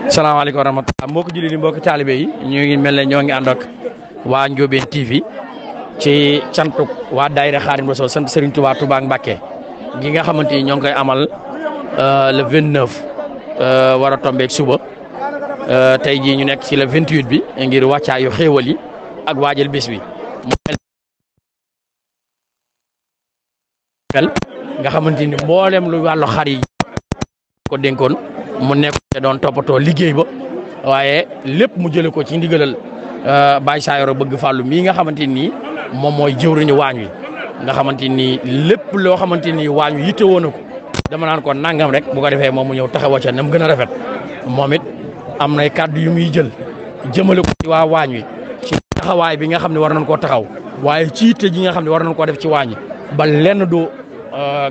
salaamaaleykum wa rahmatulah mbokki jullit yi mbokki taalibe yi ñu ngi mel ne ñoo ngi ànd ak waa Ndiobène TV ci cantuk waa daayira Xaadimu Rasuul sant Serigne Touba Touba ak Mbacké gi nga xamante ni ñoo ngi koy amal le 29 war a tombeeg suba tey jii ñu nekk ci le 28 bi ngir wàccaayu xéewal yi ak waajal bés bi. nga xamante ni mboolem lu wàllu xar yi ko dénkoon mu nekk te doon toppatoo liggéey ba waaye lépp mu jële ko ci ndigalal Baye Sayoro bëgg fàllu mii nga xamante ni moom mooy jëwriñu waañ wi nga xamante ni lépp loo xamante ni waañ wi yitte woon na ko dama naan ko nangam rek bu ko defee moom mu ñëw taxawa ca na mu gën a rafet moom it am nay kàddu yu muy jël jëmale ko ci waa waañ wi ci taxawaay bi nga xam ne war nañ koo taxaw waaye ci yitte ji nga xam ne war nañ koo def ci waañ wi ba lenn du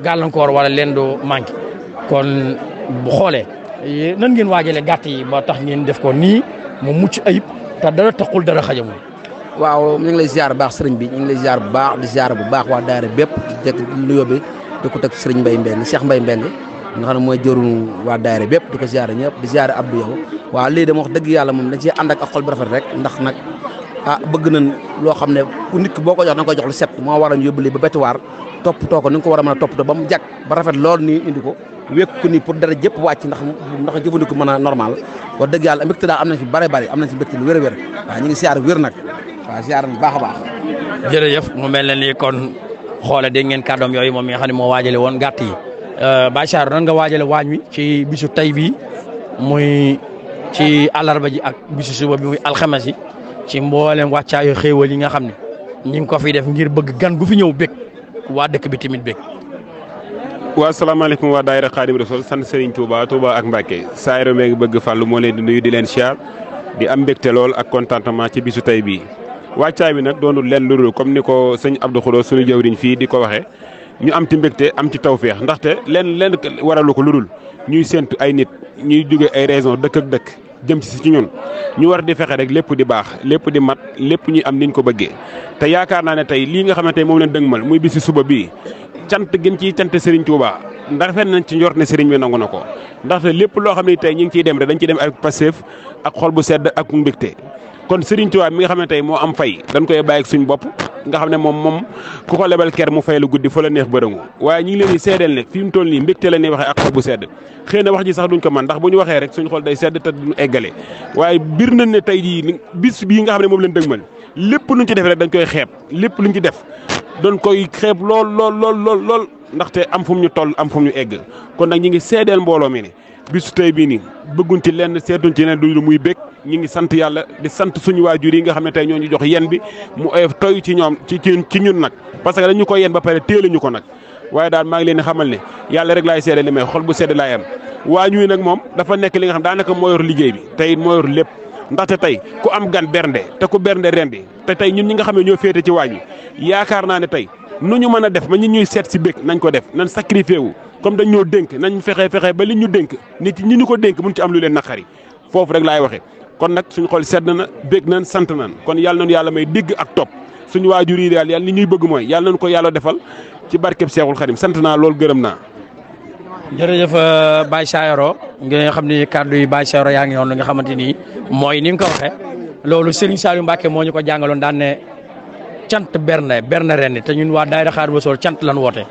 gàllankoor wala lenn du manqué kon bu xoolee nan ngeen waajale gàtt yi ba tax ngeen def ko nii mu mucc ayib te dara taxul dara xajamul. waaw ñu ngi lay ziar bu baax sëriñ bi ñu ngi lay ziar bu baax di ziar bu baax waa daara bépp di teg nuyoo bi di ko teg sëriñ Mbaye Mbeng Cheikh Mbaye Mbeng nga xam ne mooy jëruñu waa daara bépp di ko ziar ñëpp di ziar Abdou yow waaw lii dama wax dëgg yàlla moom dañ ciy ànd ak xol bu rafet rek ndax nag bëgg nañ loo xam ne ku nit ki boo ko jox da nga koy jox lu set moo waral ñu yóbbu lii ba bétuwaar toppatoo ko ni nga ko war a mën a toppatoo ba mu jag ba rafet lool nii indi ko wékk ko nii pour dara jëpp wàcc ndax jëfandiku mën a normal wax dëgg yàlla mbégte daal am nañ fi bare am nañ fi mbégte lu wér a wér waaw ñu ngi siyaar wér nag waaw siyaar bu baax a baax. jërëjëf mu mel ne nii kon xoole dégg ngeen kàddoom yooyu moom mi nga xam ne moo waajale woon gàtt yi Baye Sayoro nan nga waajale waañ wi ci bisu tey bii muy ci àllarba ji ak bisu suba bi muy alxames yi ci mboolem wàccaayu xéewal yi nga xam ne ñi ngi ko fi def ngir bëgg gan gu fi ñëw bég waa dëkk bi tamit bég. waaw salaamaaleykum waa daayira Xaadimu Rasuul sant Serigne Touba ak Mbacké Sayoro mee ngi bëgg fàllu moo leen di nuyu di leen siyaar di am mbégte lool ak contentement ci bisu tey bii wàccaay bi nag doonul leen lu dul comme ni ko sëñ Abdou Khoudous suñu jëwriñ fii di ko waxee ñu am ci mbégte am ci tawféex ndaxte leen waralu ko lu dul ñuy séntu ay nit ñuy jóge ay raison dëkk ak dëkk jëm ci ñun ñu war di fexe rek lépp di baax lépp di mat lépp ñuy am niñ ko bëggee te yaakaar naa ne tey lii nga xamante ne moom leen dëgmal muy bisi suba bii cant gën ciy cant Serigne Touba ndax fen nañ ci njort ne Serigne bi nangu na ko ndaxte lépp loo xam ne tey ñu ngi ciy dem rek dañ ciy dem ak passeef ak xol bu sedd ak mbégte kon Serigne Touba mi nga xam ne tey moo am fay dañ koy bàyyi ak suñ bopp nga xam ne moom ku ko lebal ker mu fay lu guddi fa la neex bërëngu waaye ñu ngi leen di seedeel ne fi mu toll nii mbégte la ñuy waxee ak xol bu sedd xëy na wax ji sax duñ ko man ndax bu ñu waxee rek suñ xol day sedd te duñu eggale waaye bir nañ ne tey jii bis bii nga xam ne moom leen dëgmal lépp luñ ci def rek dañ koy xeeb lépp luñ ci def doon koy xeeb lool ndaxte am fu mu ñu toll am fu mu ñu egg kon nag ñi ngi seedeel mbooloo mi ne bisu tey bii nii bëgguñ ci lenn seetuñ ci lenn du muy bég ñi ngi sant yàlla di sant suñu waajur yi nga xam ne tey ñoo ñu jox yen bi mu oyof toy ci ñoom ci ñun nag parce que dañu ko yen ba pare téele ñu ko nag waaye daal maa ngi leen di xamal ne yàlla rek laay seede li may xol bu sedd laay am waañ wi nag moom dafa nekk li nga xam daanaka moo yor liggéey bi tey moo yor lépp ndaxte tey ku am gan bernde te ku bernde rendi te tey ñun ñi nga xam ne ñoo féete ci waañ wi yaakaar naa ne tey nu ñu mën a def ba ñun ñuy seet si bég nañ ko def nañ sacrifié wu comme dañ ñoo dénk nañ fexe ba li ñu dénk nit ñi ñu ko dénk mun ci am lu leen naqari foofu rek laay waxee kon nag suñu xol sedd na bég nañ sant nañ kon yàlla nañu yàlla may dégg ak topp suñu waajur yi daal yàlla li ñuy bëgg mooy yàlla nañu ko yàlla defal ci barkeb Seexul Xadim sant naa loolu gërëm naa. jërëjëf Baye Sayoro nga xam ni kàddu yi Baye Sayoro yaa ngi noonu nga xamante ni mooy ni nga ko waxee loolu Serigne Saliou Mbacké moo ñu ko jàngaloon daan ne cant berne ren te ñun waa daayira Xaadimu Rasuul cant lan woote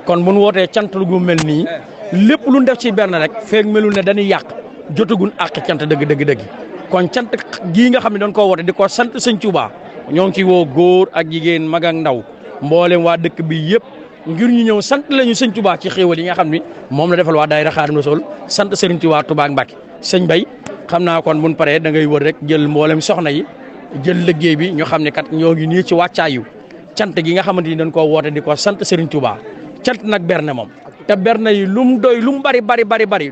kon bu ñu wootee cant lu gu mel nii lépp lu ñu def ci berne rek feeg melul ne dañuy yàq jotagun àq cant dëgg kon cant gii nga xam ne dañ koo woote di ko sant sëñ Touba ñoo ngi ci woo góor ak jigéen mag ak ndaw mboolem waa dëkk bi yëpp ngir ñu ñëw sant lañu sëñ Touba ci xéewal yi nga xam ni moom la defal waa daayira Xaadimu Rasuul sant Serigne Touba Touba ak Mbacké sëñ Bay xam naa kon buñ paree da ngay wër rek jël mboolem soxna yi jël liggéey bi ñu xam ne kat ñoo ngi nii ci wàccaayu cant gi nga xamante ni dañ koo woote di ko sant Serigne Touba cant nag berne moom te berne yi lu mu doy lu mu bari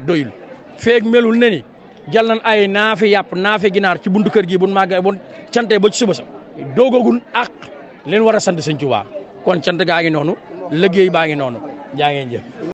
doyul feeg melul ne ni jël nañ ay naafi yàpp naafi ginaar ci buntu kër gi bu màggee bu cantee ba ci suba sax doogagun ak leen war a sant Serigne Touba kon cant gaa ngi noonu liggéey baa ngi noonu jaa ngeen jëf